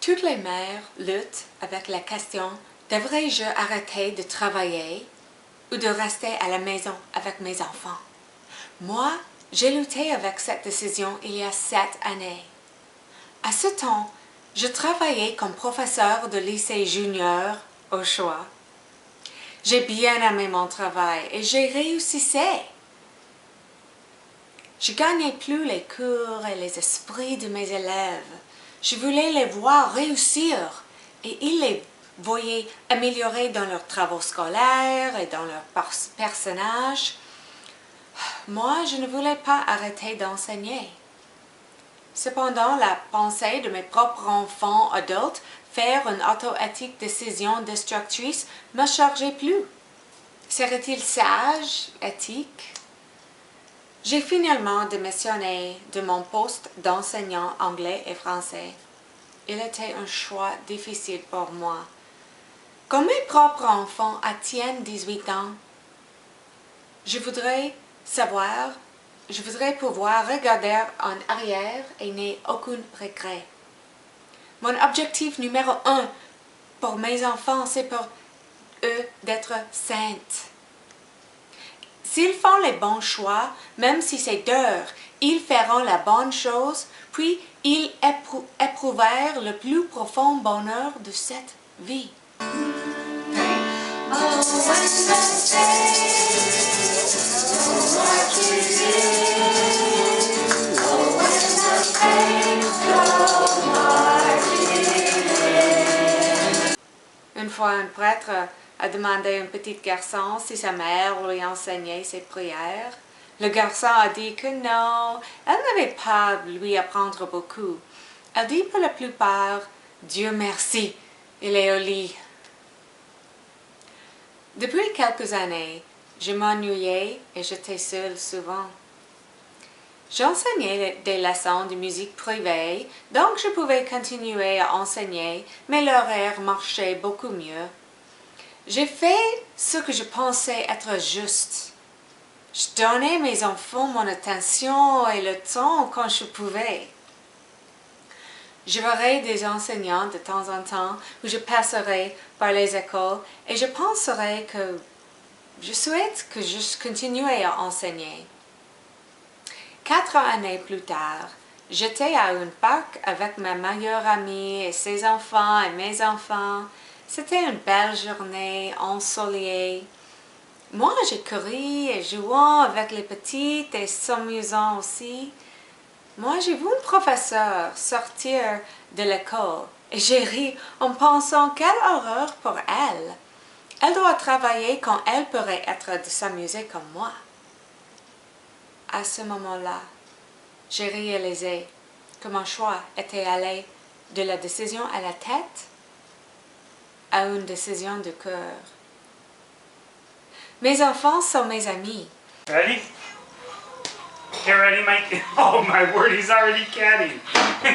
Toutes les mères luttent avec la question « Devrais-je arrêter de travailler ou de rester à la maison avec mes enfants ?» Moi, j'ai lutté avec cette décision il y a 7 années. À ce temps, je travaillais comme professeur de lycée junior au choix. J'ai bien aimé mon travail et j'ai réussi. Je gagnais plus les cours et les esprits de mes élèves. Je voulais les voir réussir et ils les voyaient améliorer dans leurs travaux scolaires et dans leurs personnages. Moi, je ne voulais pas arrêter d'enseigner. Cependant, la pensée de mes propres enfants adultes faire une auto-éthique décision destructrice me chargeait plus. Serait-il sage, éthique? J'ai finalement démissionné de mon poste d'enseignant anglais et français. Il était un choix difficile pour moi. Comme mes propres enfants atteignent 18 ans, je voudrais pouvoir regarder en arrière et n'ai aucun regret. Mon objectif numéro 1 pour mes enfants, c'est pour eux d'être saintes. S'ils font les bons choix, même si c'est dur, ils feront la bonne chose, puis ils éprouvèrent le plus profond bonheur de cette vie. Une fois, un prêtre a demandé à un petit garçon si sa mère lui enseignait ses prières. Le garçon a dit que non, elle n'avait pas lui apprendre beaucoup. Elle dit pour la plupart, « Dieu merci, il est au lit ». Depuis quelques années, je m'ennuyais et j'étais seule souvent. J'enseignais des leçons de musique privée, donc je pouvais continuer à enseigner, mais l'horaire marchait beaucoup mieux. J'ai fait ce que je pensais être juste. Je donnais à mes enfants mon attention et le temps quand je pouvais. Je verrai des enseignants de temps en temps où je passerai par les écoles et je penserai que je souhaite que je continue à enseigner. 4 années plus tard, j'étais à un parc avec ma meilleure amie et ses enfants et mes enfants. C'était une belle journée ensoleillée. Moi, j'ai couru et jouant avec les petites et s'amusant aussi. Moi, j'ai vu un professeur sortir de l'école et j'ai ri en pensant quelle horreur pour elle. Elle doit travailler quand elle pourrait être de s'amuser comme moi. À ce moment-là, j'ai réalisé que mon choix était allé de la décision à la tête à une décision de cœur. Mes enfants sont mes amis. Ready? Get ready, Mike. Oh my word, he's already caddying.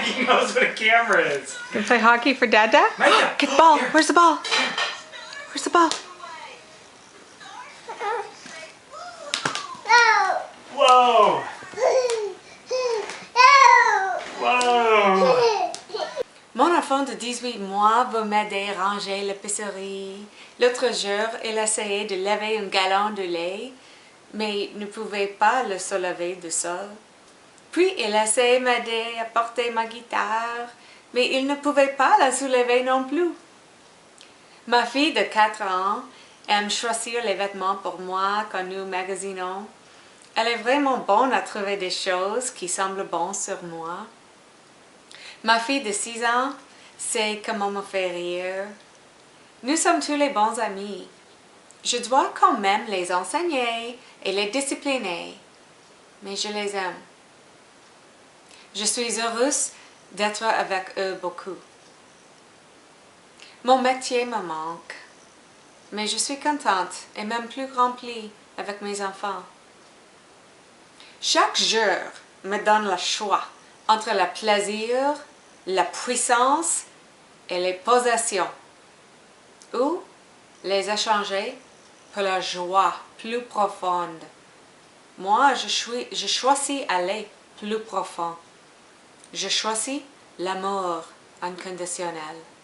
He knows what a camera is. You play hockey for Dada? Micah, Get the ball. here. Where's the ball? Where's the ball? Whoa! Whoa! Mon enfant de 18 mois veut m'aider à ranger l'épicerie. L'autre jour, il essayait de lever un gallon de lait, mais ne pouvait pas le soulever du sol. Puis, il essayait de m'aider à porter ma guitare, mais il ne pouvait pas la soulever non plus. Ma fille de 4 ans aime choisir les vêtements pour moi quand nous magasinons. Elle est vraiment bonne à trouver des choses qui semblent bonnes sur moi. Ma fille de 6 ans sait comment me faire rire. Nous sommes tous les bons amis. Je dois quand même les enseigner et les discipliner, mais je les aime. Je suis heureuse d'être avec eux beaucoup. Mon métier me manque, mais je suis contente et même plus remplie avec mes enfants. Chaque jour me donne le choix entre le plaisir, la puissance et les possessions, ou les échanger pour la joie plus profonde. Moi, je choisis aller plus profond. Je choisis l'amour inconditionnel.